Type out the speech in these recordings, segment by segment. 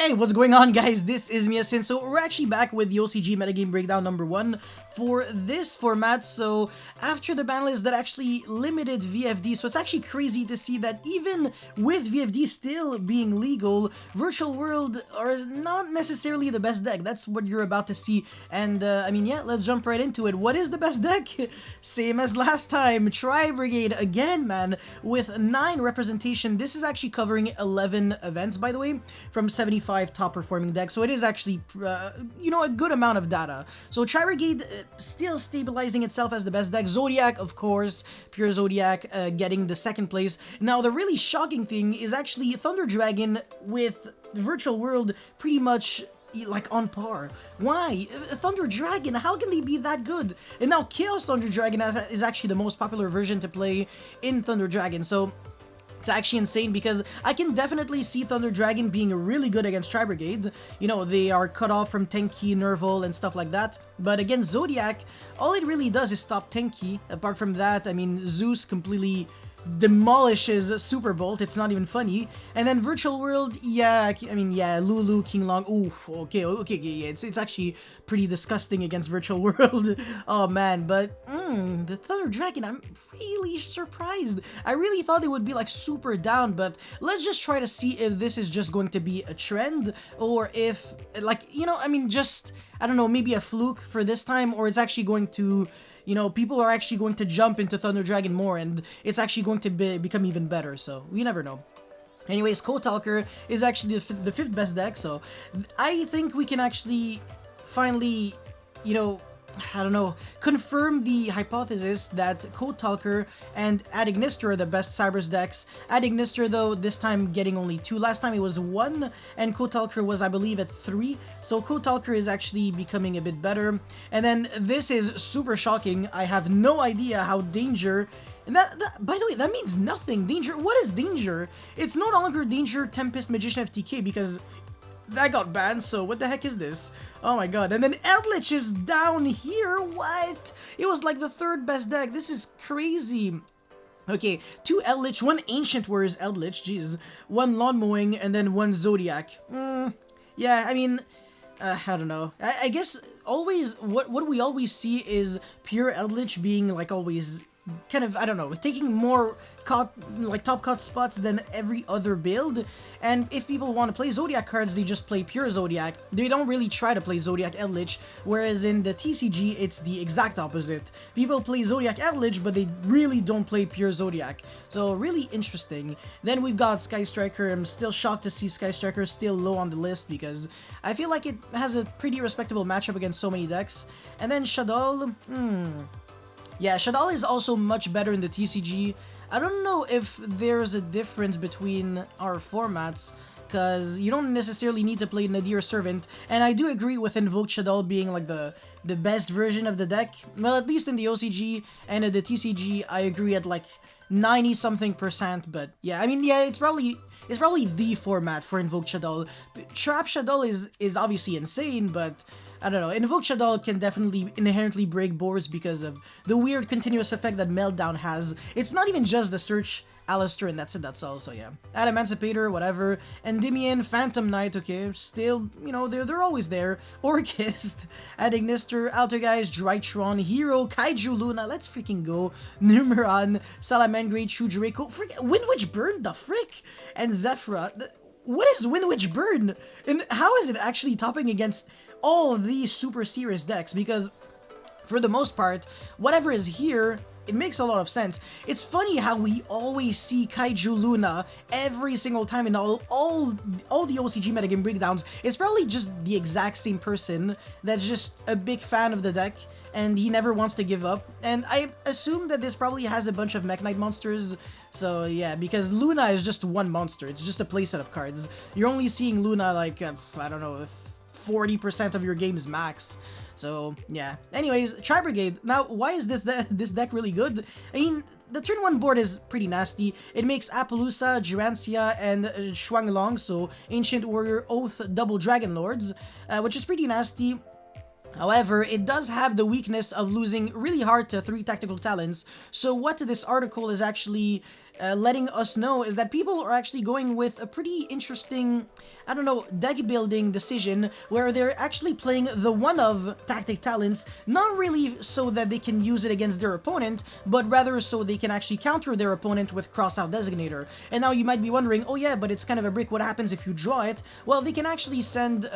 Hey, what's going on, guys? This is Miasin. So we're actually back with the OCG metagame breakdown number 1 for this format. So after the ban list that actually limited VFD, so it's actually crazy to see that even with VFD still being legal, Virtual World are not necessarily the best deck. That's what you're about to see. And I mean, yeah, let's jump right into it. What is the best deck? Same as last time, Tri-Brigade again, man, with 9 representation. This is actually covering 11 events, by the way, from 75 top performing decks, so it is actually you know, a good amount of data. So Tri-Brigade still stabilizing itself as the best deck. Zodiac, of course, pure Zodiac getting the second place. Now the really shocking thing is actually Thunder Dragon with Virtual World pretty much like on par. Why? Thunder Dragon, how can they be that good? And now Chaos Thunder Dragon is actually the most popular version to play in Thunder Dragon, so it's actually insane because I can definitely see Thunder Dragon being really good against Tri-Brigade. You know, they are cut off from Tenki, Nerval, and stuff like that. But against Zodiac, all it really does is stop Tenki. Apart from that, I mean, Zeus completely demolishes Super Bolt. It's not even funny. And then Virtual World, yeah, I mean, yeah, Lulu, King Long, ooh, okay, yeah, it's actually pretty disgusting against Virtual World. Oh man, but the Thunder Dragon, I'm really surprised. I really thought it would be like super down, but let's just try to see if this is just going to be a trend, or if, like, you know, I mean, just, I don't know, maybe a fluke for this time, or it's actually going to, you know, people are actually going to jump into Thunder Dragon more, and it's actually going to become even better, so we never know. Anyways, Code Talker is actually the 5th best deck, so I think we can actually finally, you know, I don't know, confirm the hypothesis that Code Talker and Adignister are the best Cybers decks. Adignister, though, this time getting only 2. Last time it was 1, and Code Talker was, I believe, at 3. So Code Talker is actually becoming a bit better. And then this is super shocking. I have no idea how Danger... And that, by the way, that means nothing. Danger, what is Danger? It's no longer Danger Tempest Magician FTK because that got banned, so what the heck is this? Oh my god. And then Eldritch is down here? What? It was like the 3rd best deck. This is crazy. Okay, 2 Eldritch, 1 Ancient Warriors Eldritch, jeez. 1 Lawn Mowing, and then 1 Zodiac. Yeah, I mean, I don't know. I guess always, what we always see is pure Eldritch being like always kind of, I don't know, taking more top cut spots than every other build. And if people want to play Zodiac cards, they just play pure Zodiac. They don't really try to play Zodiac Eldritch, whereas in the TCG, it's the exact opposite. People play Zodiac Eldritch, but they really don't play pure Zodiac. So really interesting. Then we've got Sky Striker. I'm still shocked to see Sky Striker still low on the list because I feel like it has a pretty respectable matchup against so many decks. And then Shaddoll, yeah, Shaddoll is also much better in the TCG. I don't know if there's a difference between our formats, because you don't necessarily need to play Nadir Servant, and I do agree with Invoked Shaddoll being like the best version of the deck. Well, at least in the OCG, and in the TCG, I agree at like 90-something%, but yeah, I mean, yeah, it's probably the format for Invoked Shaddoll. Trap Shaddoll is obviously insane, but I don't know, Invoked Shaddoll can definitely inherently break boards because of the weird continuous effect that Meltdown has. It's not even just the search Alistair, and that's it, that's all, so yeah. Adamantipator, whatever. Endymion, Phantom Knight, okay, still, you know, they're always there. Orchist, Adignister, Altergeist, Drytron, Hero, Kaiju Luna, let's freaking go. Numeron, Salamangreat, Shudraco, Windwitch Burn, the frick? And Zephyra. What is Windwitch Burn? And how is it actually topping against all of these super serious decks? Because for the most part, whatever is here, it makes a lot of sense. It's funny how we always see Kaiju Luna every single time in all the OCG metagame breakdowns. It's probably just the exact same person that's just a big fan of the deck, and he never wants to give up. And I assume that this probably has a bunch of Mech Knight monsters. So yeah, because Luna is just one monster. It's just a playset of cards. You're only seeing Luna like, I don't know, 40% of your game's max. So yeah. Anyways, Tri-Brigade. Now, why is this deck really good? I mean, the turn 1 board is pretty nasty. It makes Appaloosa, Jurancia, and Shuanglong, so Ancient Warrior, Oath, double Dragon Lords, which is pretty nasty. However, it does have the weakness of losing really hard to 3 tactical talents, so what this article is actually letting us know is that people are actually going with a pretty interesting, I don't know, deck building decision where they're actually playing the one of Tactic Talents, not really so that they can use it against their opponent, but rather so they can actually counter their opponent with Crossout Designator. And now you might be wondering, oh yeah, but it's kind of a brick, what happens if you draw it? Well, they can actually send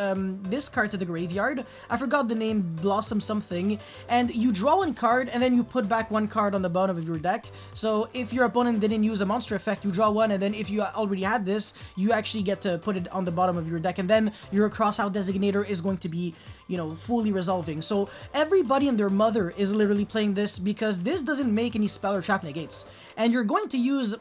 this card to the graveyard, I forgot the name, Blossom something, and you draw one card and then you put back one card on the bottom of your deck. So if your opponent didn't use a monster effect, you draw one, and then if you already had this, you actually get to put it on the bottom of your deck, and then your Crossout Designator is going to be, you know, fully resolving. So everybody and their mother is literally playing this because this doesn't make any spell or trap negates, and you're going to use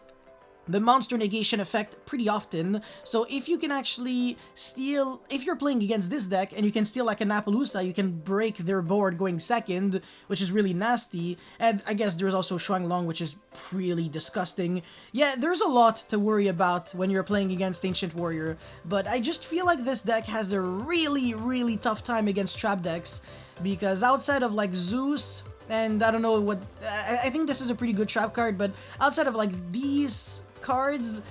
the monster negation effect pretty often. So if you can actually steal, if you're playing against this deck and you can steal like a Napaloosa, you can break their board going second, which is really nasty. And I guess there's also Shuanglong, which is really disgusting. Yeah, there's a lot to worry about when you're playing against Ancient Warrior, but I just feel like this deck has a really tough time against trap decks, because outside of like Zeus, and I don't know what, I think this is a pretty good trap card, but outside of like these cards,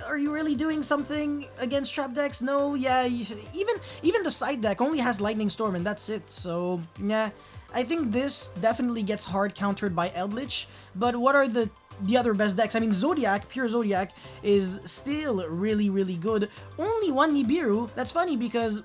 are you really doing something against trap decks? No, yeah, even the side deck only has Lightning Storm and that's it, so yeah, I think this definitely gets hard countered by Eldritch. But what are the other best decks? I mean, Zodiac, pure Zodiac, is still really good. Only one Nibiru. That's funny because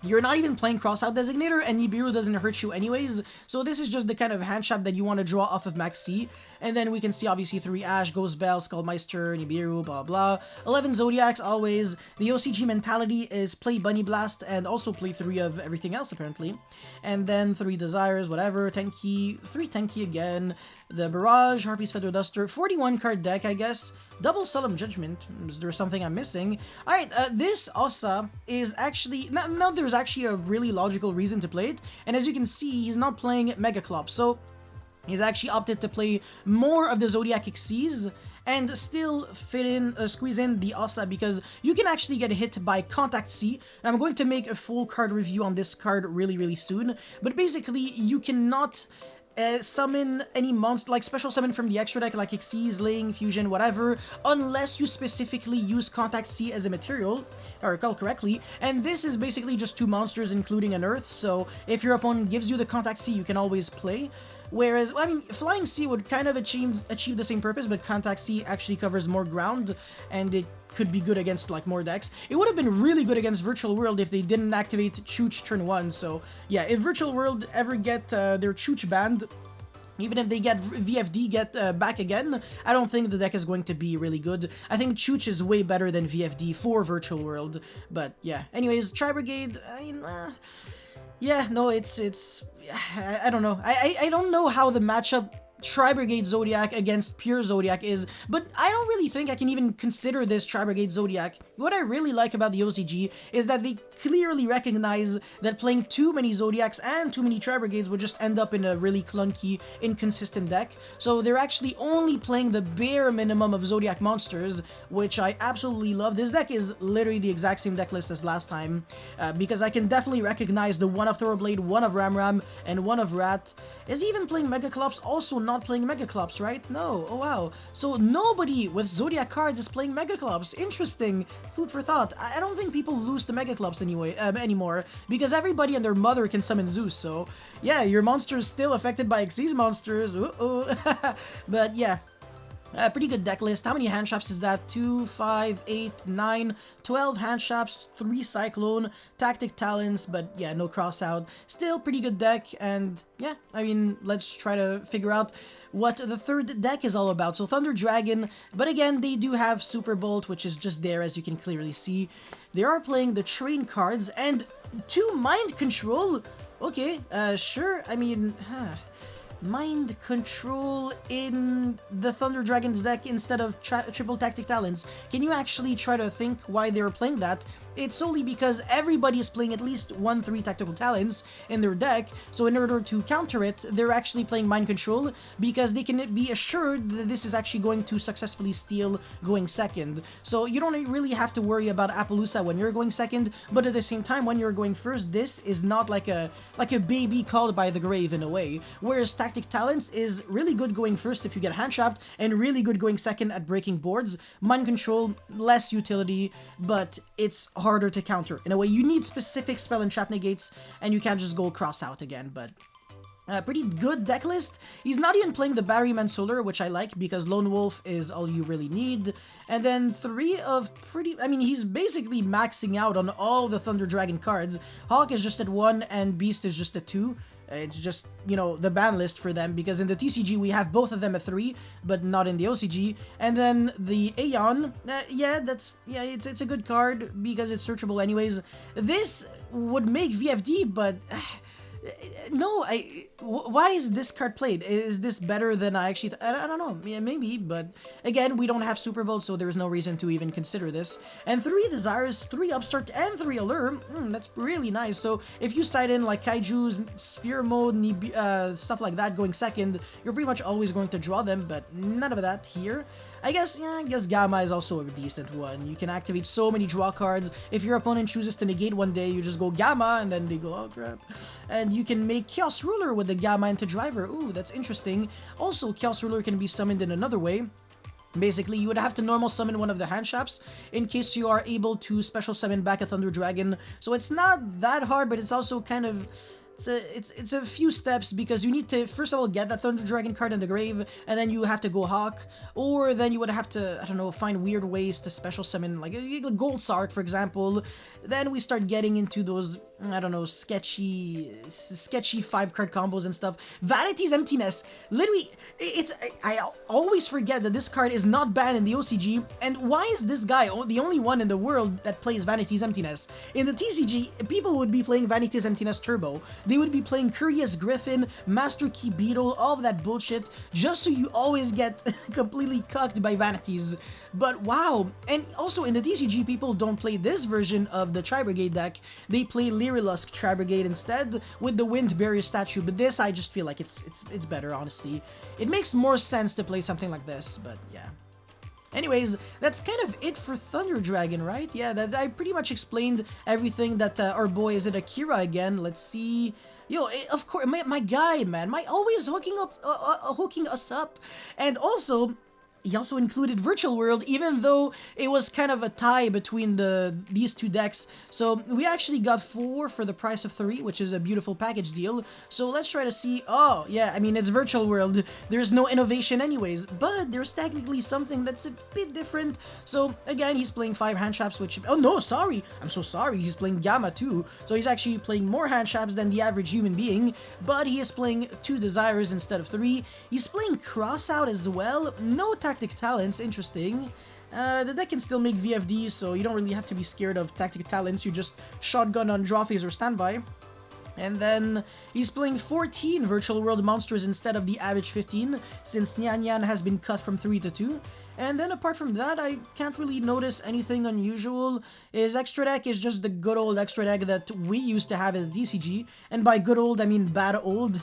you're not even playing Crossout Designator, and Nibiru doesn't hurt you anyways, so this is just the kind of hand trap that you want to draw off of Max C. And then we can see obviously 3 Ash, Ghost Bell, Skullmeister, Nibiru, blah blah. 11 Zodiacs always. The OCG mentality is play Bunny Blast and also play 3 of everything else apparently. And then 3 Desires, whatever, Tenki, 3 Tenki again, the Barrage, Harpy's Feather Duster, 41 card deck I guess. Double Solemn Judgment, is there something I'm missing? Alright, this Osa is actually, now there's actually a really logical reason to play it, and as you can see, he's not playing Megaclops, so he's actually opted to play more of the Zodiac Xyz and still fit in, squeeze in the Osa, because you can actually get hit by Contact C, and I'm going to make a full card review on this card really soon, but basically you cannot summon any monster, like special summon from the extra deck, like Xyz, Ling, Fusion, whatever, unless you specifically use Contact C as a material, or recall correctly, and this is basically just 2 monsters including an Earth, so if your opponent gives you the Contact C, you can always play. Whereas, I mean, Flying C would kind of achieve the same purpose, but Contact C actually covers more ground, and it could be good against, like, more decks. It would have been really good against Virtual World if they didn't activate Chooch turn 1, so yeah, if Virtual World ever get their Chooch banned, even if they get VFD back again, I don't think the deck is going to be really good. I think Chooch is way better than VFD for Virtual World, but yeah. Anyways, Tri-Brigade, I mean, yeah, no, it's I don't know. I don't know how the matchup Tri-Brigade Zodiac against pure Zodiac is, but I don't really think I can even consider this Tri-Brigade Zodiac. What I really like about the OCG is that they clearly recognize that playing too many Zodiacs and too many Tri-Brigades would just end up in a really clunky, inconsistent deck. So they're actually only playing the bare minimum of Zodiac monsters, which I absolutely love. This deck is literally the exact same deck list as last time, because I can definitely recognize the 1 of Thoroughblade, 1 of Ramram, and 1 of Rat. Is he even playing Megaclops? Also not playing Megaclops, right? No. Oh wow. So nobody with Zodiac cards is playing Megaclops. Interesting. Food for thought. I don't think people lose to Megaclops anymore, because everybody and their mother can summon Zeus, so yeah, your monster is still affected by Xyz monsters. But yeah, pretty good deck list. How many hand traps is that? 2, 5, 8, 9, 12 hand traps, 3 Cyclone, Tactic Talents, but yeah, no Crossout. Still pretty good deck, and yeah, I mean, let's try to figure out what the third deck is all about. So Thunder Dragon, but again, they do have Super Bolt, which is just there, as you can clearly see. They are playing the Train cards, and 2 Mind Control. Okay, sure, I mean, Mind Control in the Thunder Dragon's deck instead of triple Tactic Talents. Can you actually try to think why they were playing that? it's solely because everybody is playing at least 1-3 tactical talents in their deck, so in order to counter it, they're actually playing Mind Control because they can be assured that this is actually going to successfully steal going second. So you don't really have to worry about Appaloosa when you're going second, but at the same time, when you're going first, this is not like a baby called by the grave in a way, whereas Tactic Talents is really good going first if you get hand trapped, and really good going second at breaking boards. Mind Control, less utility, but it's harder to counter. In a way, you need specific spell and trap negates, and you can't just go cross out again, but pretty good deck list. He's not even playing the Batteryman Solar, which I like because Lone Wolf is all you really need. And then 3 of pretty... I mean, he's basically maxing out on all the Thunder Dragon cards. Hawk is just at 1 and Beast is just at 2. It's just, you know, the ban list for them, because in the TCG we have both of them at 3, but not in the OCG. And then the Aeon, it's a good card because it's searchable anyways. This would make VFD, but... no, why is this card played? Is this better than I actually... I don't know, yeah, maybe, but again, we don't have Super Volt, so there's no reason to even consider this. And 3 Desires, 3 Upstart, and 3 Allure, that's really nice. So if you side in like Kaiju's, Sphere Mode, stuff like that going second, you're pretty much always going to draw them, but none of that here. I guess Gamma is also a decent one. You can activate so many draw cards. If your opponent chooses to negate one day, you just go Gamma, and then they go, oh crap. And you can make Chaos Ruler with the Gamma into Driver. Ooh, that's interesting. Also, Chaos Ruler can be summoned in another way. Basically, you would have to normal summon one of the hand traps in case you are able to special summon back a Thunder Dragon. So it's not that hard, but it's also kind of... It's a few steps, because you need to first of all get that Thunder Dragon card in the grave, and then you have to go Hawk, or then you would have to, I don't know, find weird ways to special summon, like Gold Sark, for example. Then we start getting into those, I don't know, sketchy 5-card combos and stuff. Vanity's Emptiness, literally, I always forget that this card is not banned in the OCG, and why is this guy the only one in the world that plays Vanity's Emptiness? In the TCG, people would be playing Vanity's Emptiness Turbo. They would be playing Curious Griffin, Master Key Beetle, all of that bullshit, just so you always get completely cucked by Vanities. But wow, and also in the TCG, people don't play this version of the Tri-Brigade deck. They play Lyrilusk Tri-Brigade instead with the Wind Barrier statue, but this I just feel like it's better, honestly. It makes more sense to play something like this, but yeah. Anyways, that's kind of it for Thunder Dragon, right? Yeah, that I pretty much explained everything that our boy, is it Akira again? Let's see. Yo, of course, my guy, man, always hooking us up. And also, he also included Virtual World, even though it was kind of a tie between these two decks. So we actually got 4 for the price of 3, which is a beautiful package deal. So let's try to see. Oh, yeah, I mean, it's Virtual World. There's no innovation anyways, but there's technically something that's a bit different. So again, he's playing 5 hand traps, which... Oh, no, sorry. I'm so sorry. He's playing Gamma too. So he's actually playing more hand traps than the average human being, but he is playing 2 Desires instead of 3. He's playing Crossout as well. No Tactic Talents, interesting. The deck can still make VFD, so you don't really have to be scared of Tactic Talents. You just shotgun on draw phase or standby. And then he's playing 14 Virtual World monsters instead of the average 15, since Nyan Nyan has been cut from 3 to 2. And then apart from that, I can't really notice anything unusual. His extra deck is just the good old extra deck that we used to have in the TCG. And by good old, I mean bad old.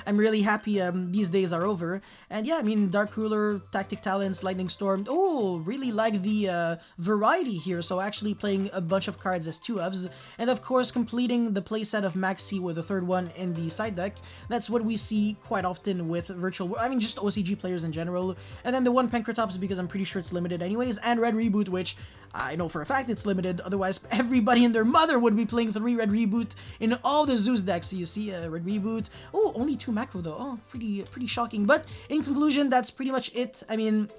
I'm really happy these days are over. And yeah, I mean, Dark Ruler, Tactic Talents, Lightning Storm. Oh, really like the variety here. So actually playing a bunch of cards as 2-ofs. And of course, completing the playset of Maxi with the 3rd one in the side deck. That's what we see quite often with Virtual... I mean, just OCG players in general. And then the 1 Pankratops, because I'm pretty sure it's limited anyways. And Red Reboot, which I know for a fact it's limited. Otherwise, everybody and their mother would be playing 3 Red Reboot in all the Zeus decks. So you see, Red Reboot. Oh, only 2 macro though. Oh, pretty shocking. But in conclusion, that's pretty much it. I mean,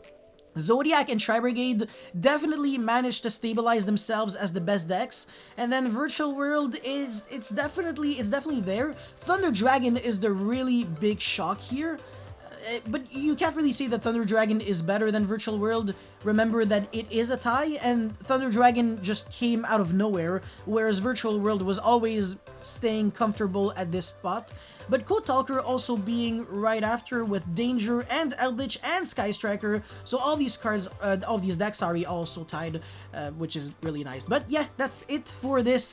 Zodiac and Tri-Brigade definitely managed to stabilize themselves as the best decks, and then Virtual World it's definitely there. Thunder Dragon is the really big shock here. But you can't really say that Thunder Dragon is better than Virtual World. Remember that it is a tie, and Thunder Dragon just came out of nowhere, whereas Virtual World was always staying comfortable at this spot. but Code Talker also being right after with Danger and Eldritch and Sky Striker. So all these cards, all these decks, sorry, also tied, which is really nice. But yeah, that's it for this,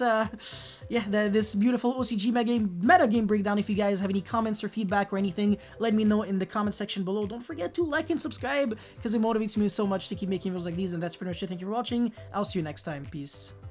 this beautiful OCG metagame breakdown. If you guys have any comments or feedback or anything, let me know in the comment section below. Don't forget to like and subscribe because it motivates me so much to keep making videos like these. And that's pretty much it. Thank you for watching. I'll see you next time. Peace.